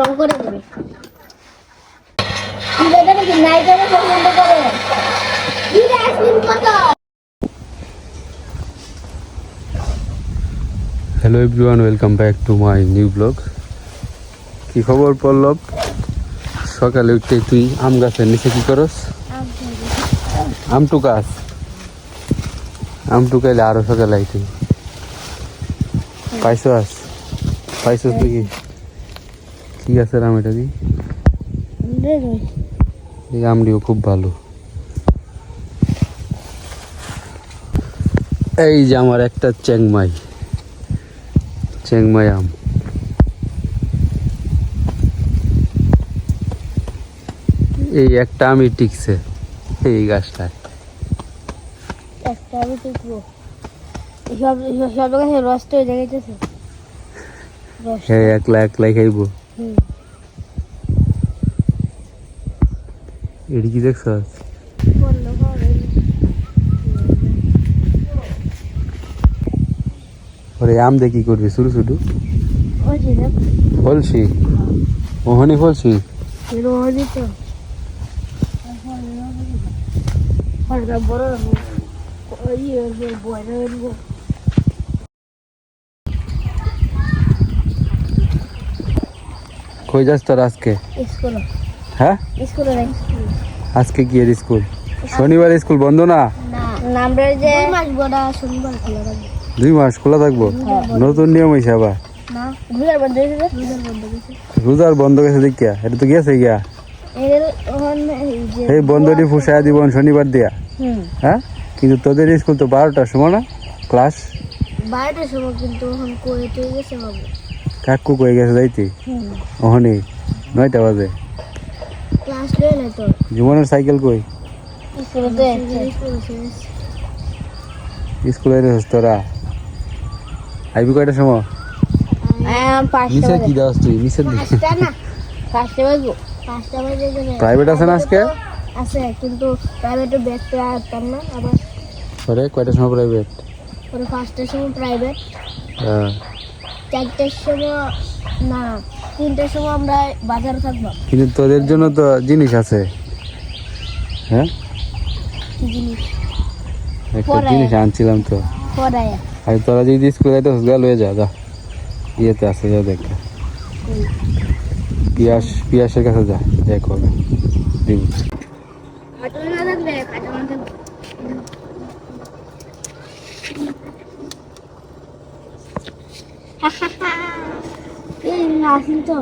রং করে দেবে কি নাইটারে পছন্দ করে দিদা আইসক্রিম কত hello everyone, welcome back to my new blog. কি খবর পল্লব? সকালে উঠতে তুই আম গাছের নিচে কি করস? আম টুকাস? আম টুকাইলে আরো সকালে আইতে পাইছস তুই? কি গাছের আম এটা? কি এই আমটিও খুব ভালো। এই যে আমার একটা চেংমাই আম। এই একটা আমি টিকছে এই গাছটায়। একটা আমি দেখবো সব গাছের রসটা হয়ে যাইতেছে হ্যাঁ, একলাই খাইবো। এটি কি দেখছ? ওরে আম দিয়ে কি করবি? শুরু ফলসি ওহনি ফলসি কই যাস তোর আজকে? হ্যাঁ, আজকে কি এর স্কুল? শনিবার স্কুল বন্ধ না? আমরা যে শনিবার খোলা থাকবে। 2 মাস খোলা থাকবো? নতুন নিয়ম হয়েছে আবার। রোজার বন্ধ গেছে দেখিয়া? এটা তো গেছে গিয়া এই বন্ধটি ফুসাইয়া দিব শনিবার দিয়া। হ্যাঁ, কিন্তু তোদের স্কুল তো 12টার সময় না ক্লাস? 12টার সময়, কিন্তু এখন কোয়েটে গেছে বাবু। কাকু কয়ে গেছে যাইতে ওখানে 9টা বাজে। ক্লাস লয়ে নাই তো। জীবনের সাইকেল কই? স্কুলে রেছিস তোরা? আইবি কয়টার সময়? নিচে কি দাস তুই? নিচে প্রাইভেট আছে না আজকে? আছে, কিন্তু প্রাইভেটে ব্যাগটা আনতাম না। আবার পরে কয়টার সময় প্রাইভেট? পরে 5টার সময় প্রাইভেট, হ্যাঁ 4টার সময় না 3টার সময় আমরা বাজারে থাকবো। কিন্তু তোদের জন্য তো জিনিস আছে। হ্যাঁ, কি জিনিস? একটা জিনিস আনছিলাম তো। পড়ায়া আর তোরা যদি স্কুলে যাইতে গেল হয়ে যা ইয়েতে আছে, যা দেখ পিয়াসের কাছে যা, দেখো খাটুন না থাকলে খাটুন না থাকবে। এই আসিন তো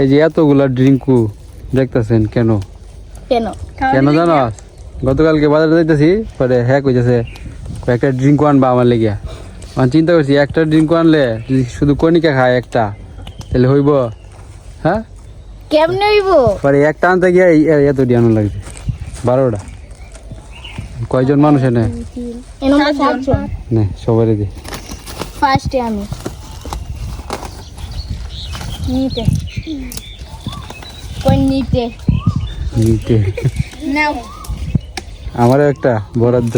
এই যে এতগুলা ড্রিঙ্কু দেখতেছেন কেন জানো? গতকালকে বাজারে যাইতেছি, পরে হ্যাঁ কইতেছে একটা ড্রিঙ্ক আনবা আমার লেগে। আমি চিন্তা করছি একটা ড্রিঙ্ক আনলে যদি শুধু কণিকা খায় একটা তাহলে হইব? হ্যাঁ, কেমনে হইব? পরে একটা আনতে গিয়ে এত ডিয়ানো লাগছে 12টা। কয়জন মানুষ এনে? সবারই দি ফার্স্টে আমি নিতে নাও। আমারও একটা বরাদ্দ।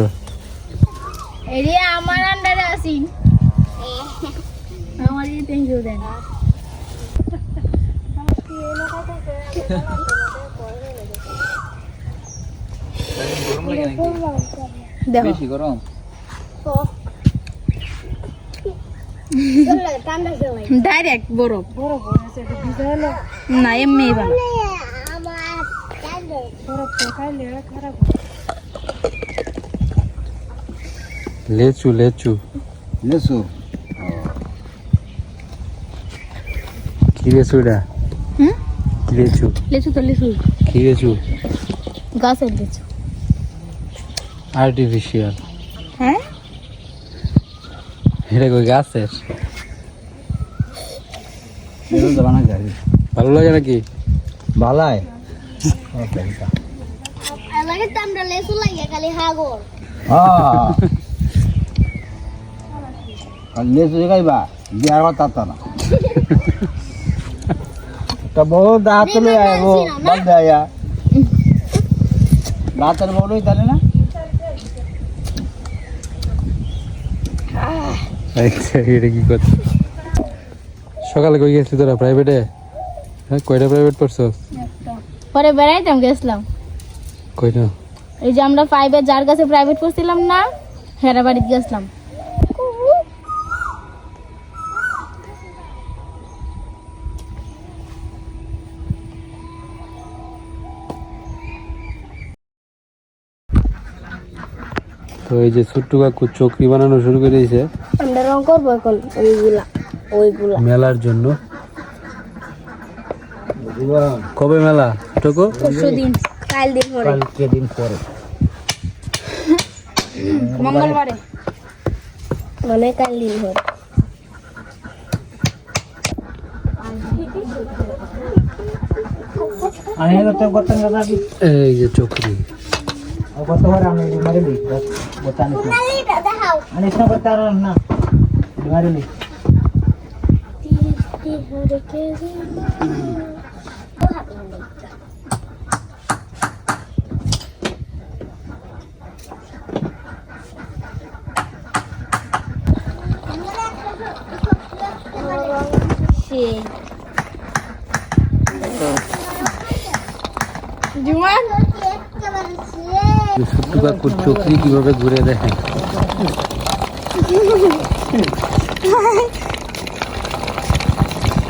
এরি আমার আন্ডারে আসিন, আমার এই থ্যাঙ্ক দেন। বেশি গরম ডাইরেক্ট বরফ না এমনি লেচু কি লেচুটা? লেচু কি লেচু? গাছের লিচু। আর্টিফিশিয়াল। হ্যাঁ, এটা কই গাছের? ভালো লাগে নাকি? ভালাই লাগে তো আমরা লেচু লাগে খালি হাগর। লেচু খাইবা বিয়ার কথা না তা বউ দাঁত লই আইবো বাদ আয়া দাঁতের বউই তাহলে না আচ্ছা, এটা কি কথা? সকালে কই গেছিলি তোরা প্রাইভেটে? হ্যাঁ, কয়টা প্রাইভেট পড়ছস? পরে বেড়াইতাম গেছিলাম কয়টা? এই যে আমরা 5 এর যার কাছে প্রাইভেট পড়ছিলাম না হেরা বাড়িতে গেছিলাম। তো এই যে ছোট্ট কাকু চকরি বানানো শুরু করে দিয়েছে আমরা রং করবো এখন ওইগুলা মেলার জন্য। কবে মেলা টুকু? পরশুদিন, কাল দিন পরে, কালকে দিন পরে মঙ্গলবারে, মানে কাল দিন পরে। আমি তো বর্তমান কথা দি এই যে চকরি গতবার আমি মারি দি বর্তমান আনিস না বর্তমান না মারি দি ছোট্ট কাকু চকরি কিভাবে ঘুরে দেখেন।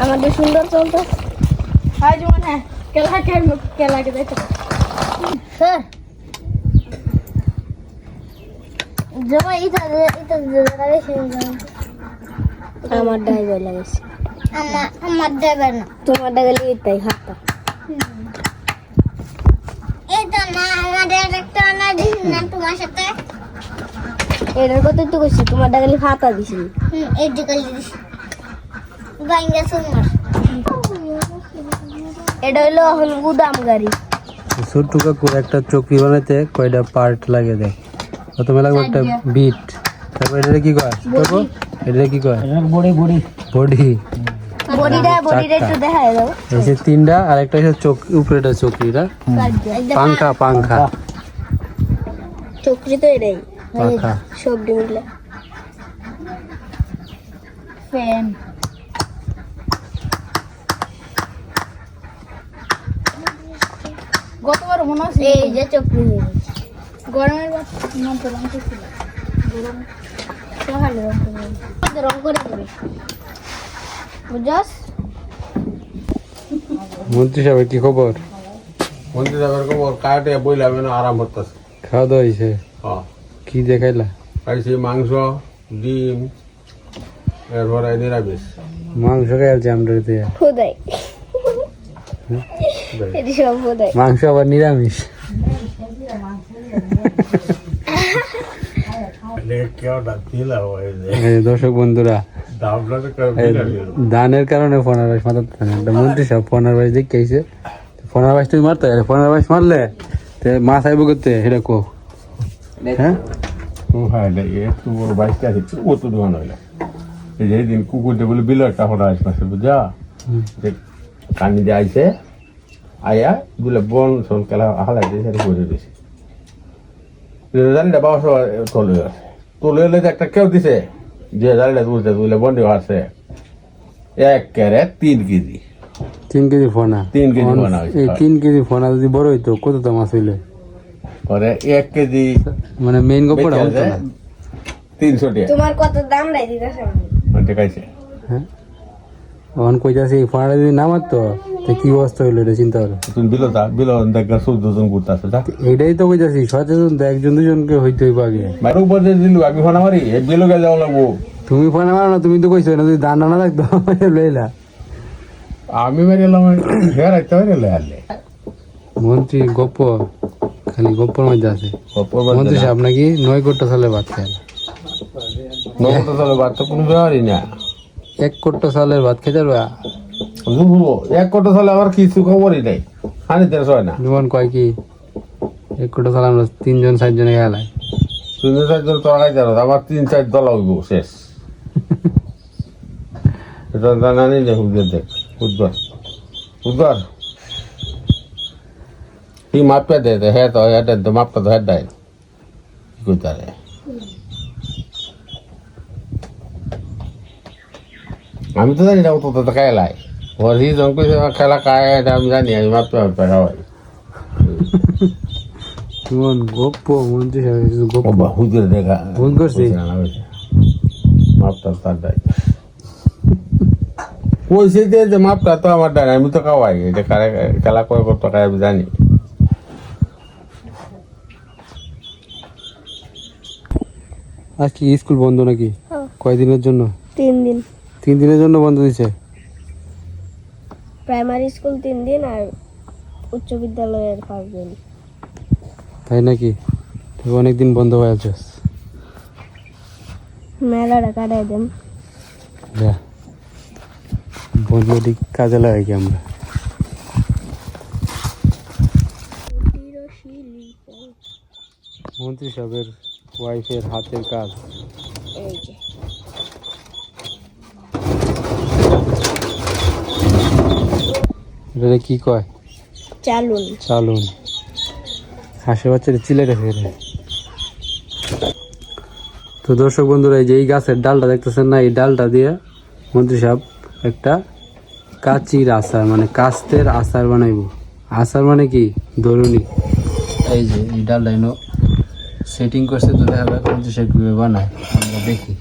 আমাদের সুন্দর চলতো। হাই জুমান, হ্যাঁ কেলাকে দেখো স্যার জমা এটা আমার ড্রাইভার লাগেছে। আমার ড্রাইভার না, তোমার ড্রাইভার এটাই হাতটা এটা না, আমাদের একটা না দিন না তোমার সাথে এটার কথাই তো কইছি, তোমার ডাগালি হাতা দিছি। এই ডাগালি দিছি গাইঙ্গা সুমার। এটা হলো এখন গুদাম গাড়ি। ছোট্ট কাকুর একটা চকরি বানাইতে কয়টা পার্ট লাগে দেখ। প্রথমে লাগবে একটা বিট, তারপর এটা কি কয় টুকু? এটা কি কয়? বড়ি বড়ি বডি। বডিটা একটু দেখাই দাও। এই যে তিনটা, আর একটা হচ্ছে চকরি, উপরেটা চকরিটা পাংখা। পাংখা চকরি তো এটাই পাখা সব মিলে। ফ্যান গতবার মনে আছে এই যে চকরি হয়ে গেছে গরমের মধ্যে রং করছিল, গরম সকালে রং করে দেবে বুঝছস। মন্ত্রী সাহেবের কি খবর? মন্ত্রী সাহেবের খবর কাটে বইলাম আরাম হতেছে। খাওয়া দাওয়া হয়েছে? হ্যাঁ, কি দেখাইলা? খাইছি মাংস, ডিম, এরপরে নিরামিষ। মাংস খাইছি আমরা দিয়ে। খুদাই এটি সব খুদাই। মাংস আবার নিরামিষ। এই দর্শক বন্ধুরা, দানের কারণে ফোনার বাইশ মাথাতে থাকে না। মন্ত্রী সাহেব ফোনার বাইশ দেখে আইছে। ফোনার বাইশ তুমি মারতে গেলে, ফোনার বাইশ মারলে মাছ আইব করতে সেটা কো। হ্যাঁ, একটু বড় বাইশটা আছে ও তো দোকান হইলে এই যে দিন কুকুরটা বলে বিল একটা ফোটা আসছে বুঝা, কানি দিয়ে আইছে আয়া বলে বন সন খেলা হালাই দিয়ে সেটা করে দিয়েছে। জানিটা বাবা সব তলে আছে, তলে এলে একটা কেউ দিছে যে জানিটা তুলতে তুলে বন্ডি আছে 1 ক্যারেট 3 কেজি। 3 কেজি ফোনা। 3 কেজি ফোনা হয়েছে। এই 3 কেজি ফোনা যদি বড় হইতো কত তো মাছ হইলে? পরে 1 কেজি মানে মেইন গপ্পটা হতো না। 300 টাকা তোমার কত দাম লাই দিতেছে দেখাইছে। হ্যাঁ, অন কইতাছে এই ফোনাটা যদি না মারতো তো কি অবস্থা হইলো এটা চিন্তা করো। তুমি বিল দেখা 14 জন ঘুরতেছে তা এইটাই তো কইতাছি, সচেতন তো একজন দুজনকে হইতে হইব আগে। বাইরে উপর দিয়ে দিল আমি ফোন মারি এই বিলো গে যাওয়া লাগবো। তুমি ফোনা মারো না, তুমি তো কইছো না যদি দান না থাকতো লইলা। আমি মেরে এলাম হের আইতে পারে লে মন্ত্রী গপ্প খালি গপ্পর মধ্যে আছে। মন্ত্রী সাহেব নাকি 9 কোটি সালে ভাত খায়। নৌকো চলে বাদ তো কোনো ব্যাপারই না। 1 কোটি সালের ভাত খেতে পারবা? বুঝবো 1 কোটি চলে আবার কিছু খবরই নাই, হানি তেরস হয় না। যেমন কয় কি 1 কোটি সাল আমরা 3 জন 4 জনে খেলাই। 3-4 জন তো আগাই যাবে, আবার 3-4 দল হইব শেষ। এটা জানা নেই যে হুজুর দেখ হুজুর কি মাপে দে হ্যাঁ তো এটা তো মাপটা তো হ্যাঁ দেয় কি করতে রে আমি তো জানি না ও তো খেলায় ওর রিজন কইছে খেলা খায় এটা আমি জানি আমি মাত্র খাওয়াই তোমার গপ্প মন্ত্রী সাহেব কিছু ও গপ্প হুজুর দেখা ভুল করছি? মাপটা তার দায় কইছে যে মাপটা তো আমার দায় আমি তো খাওয়াই এটা খেলা কয় কত খায় আমি জানি আজ কি স্কুল বন্ধ নাকি হ্যাঁ। কয়দিনের জন্য 3 দিন 3 দিনের জন্য বন্ধ দিছে প্রাইমারি স্কুল 3 দিন আর উচ্চ বিদ্যালয়ের 5 দিন তাই নাকি তুই অনেকদিন বন্ধ হয়ে আছিস মেলাটা কাটাই দেন যা বন্ধুটি কাজে লাগাই কি আমরা মন্ত্রী সাহেবের ওয়াইফের হাতের কাজ এই যে এটা কি কয় চালুন চালুন হাঁসের বাচ্চাটা চিলে রেখে রে তো দর্শক বন্ধুরা এই যে এই গাছের ডালটা দেখতেছেন না এই ডালটা দিয়ে মন্ত্রী সাহেব একটা কাচির আচার মানে কাস্তের আচার বানাইবো আচার মানে কি ধরুনি এই যে এই ডালটা এনো সেটিং করছে তো দেখা যাক মন্ত্রী সাহেব কীভাবে বানায় আমরা দেখি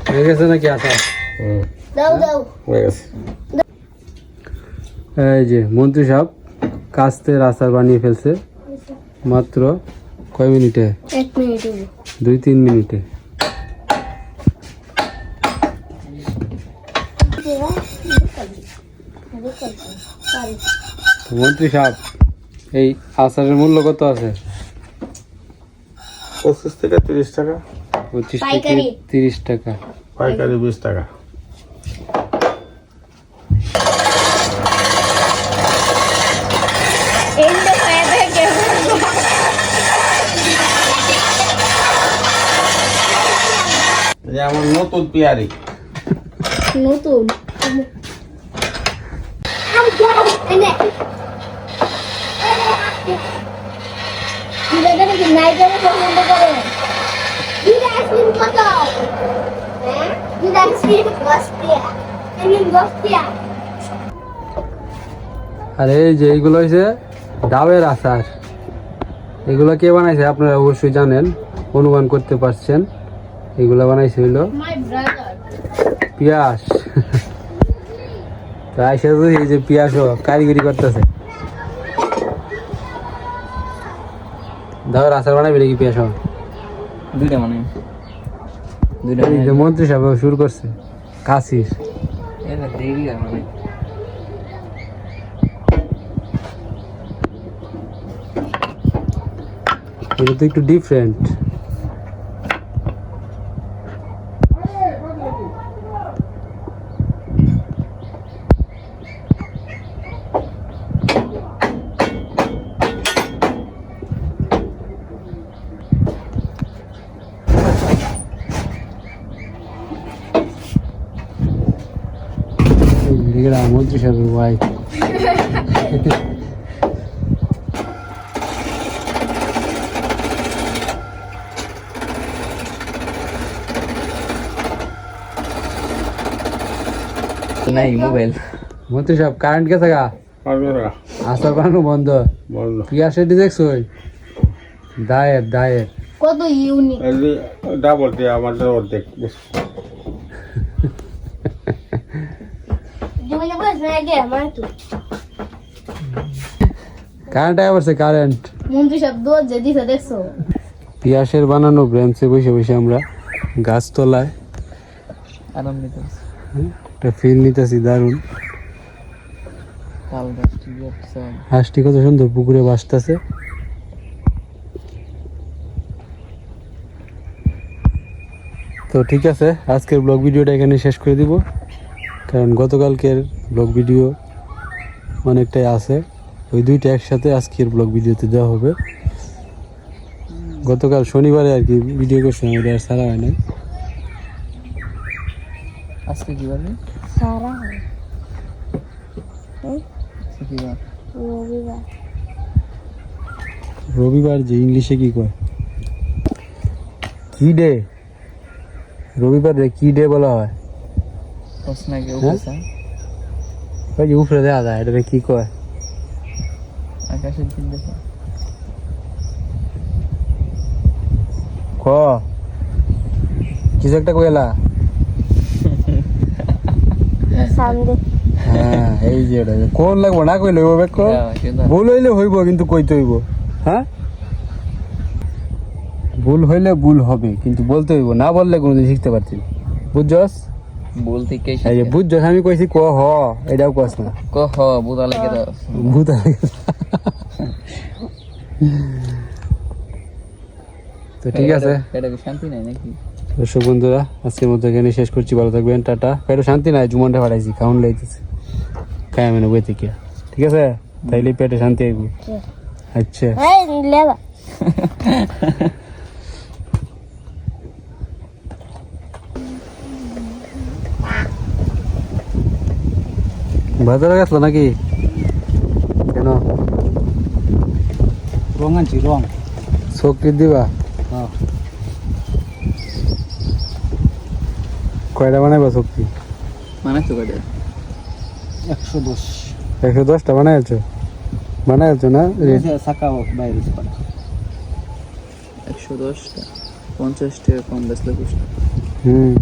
হয়ে গেছে নাকি আচার দাও দাও হয়ে গেছে এই যে মন্ত্রী সাহেব কাস্তের আচার বানিয়ে ফেলছে মাত্র কয় মিনিটে 1 মিনিট 2-3 মিনিটে তো মন্ত্রী সাহেব এই আচারের মূল্য কত আছে 25 থেকে 30 টাকা 25 থেকে পাইকারি। 30 টাকা পাইকারি 20 টাকা এন্ড হয়ে থাকে এই আমার নতুন পিয়ারি নতুন এনে দিদাকে কি নাইজারে পছন্দ করে দিদা আইসক্রিম কত হ্যাঁ দিদা আইসক্রিম বস্তিয়া আইসক্রিম বস্তিয়া আরে এই যে এইগুলো হচ্ছে ডাবের আচার এগুলো কে বানাইছে আপনারা অবশ্যই জানেন অনুমান করতে পারছেন এগুলো বানাইছে হইলো মাই ব্রাদার পিয়াস তো আইসা তো এই যে পিয়াসও কারিগরি করতেছে দাও আচার বানাইবে নাকি পিয়াস দুইটা মানে দুইটা এই যে মন্ত্রী সাহেব শুরু করছে কাশির এটা দেরি মানে এটা তো একটু ডিফারেন্ট এগুলা মন্ত্রী সাহেবের ওয়াইফ। নাই মোবাইল মন্ত্রী সাহেব কারেন্ট গেছে গা, আসার বানানো বন্ধ। পিয়াসের দেখছো দায়ের দায়ের কত ইউনিক ডাবল দিয়ে আমাদের অর্ধেক জীবনে বস না আগে আমার তো কারেন্ট আসছে কারেন্ট। মন্ত্রী সব দোজ যে দিছে দেখছো পিয়াসের বানানো ব্রেঞ্চে বসে বসে আমরা গাছতলায় আরাম নিতেছে একটা ফিল নিতেছি দারুণ। কাল গাছটি যাচ্ছে হাঁসটি কত সুন্দর পুকুরে ভাসতেছে। তো ঠিক আছে, আজকের ব্লগ ভিডিওটা এখানে শেষ করে দিব, কারণ গতকালকের ব্লগ ভিডিও অনেকটাই আছে, ওই দুইটা একসাথে আজকের ব্লগ ভিডিওতে দেওয়া হবে। গতকাল শনিবারে আর কি ভিডিও করছিলাম, ওটা আর ছাড়া হয় নাই। আজকে কি বলে সারা আজকে কি বার রবিবার রবিবার যে ইংলিশে কি কয়, কি ডে, রবিবার কি ডে বলা হয়? প্রশ্নকে হ্যাঁ? উপসা ওই যে উপরে দেওয়া যায়, এটা কি কয়? আকাশের দিন দেখো ক কিছু একটা কইলা। সামনে হ্যাঁ এই যে এটা কোন লাগবো না কইলে হইব বেক কর, ভুল হইলে হইব কিন্তু কইতে হইব। হ্যাঁ ভুল হইলে ভুল হবে কিন্তু বলতে হইব, না বললে কোনোদিন শিখতে পারছি না, বুঝছস? বলতে কে এই যে বুঝছস, আমি কইছি ক হ, এটাও কস না, ক হ বুদা লাগে দাও ভূতা তো ঠিক আছে এটা কি শান্তি নাই নাকি? দর্শক বন্ধুরা, আজকের মতো এখানে শেষ করছি, ভালো থাকবেন, টাটা। পেটে শান্তি নাই, জুমনটা পাঠাইছি খাউন লাইতেছে, খাই আমি বই থেকে, ঠিক আছে? তাইলে পেটে শান্তি আইব। আচ্ছা এই লেবা বাজারে গেছিল নাকি? কেন রং আনছি রং চকরি দিবা? হ্যাঁ কয়টা বানাইবা চকরি? মানে তো কয়টা 110 110টা বানাইছো? বানাইছো না? সাকা বাইরে 110টা 50 টাকা কম বেচলে হুম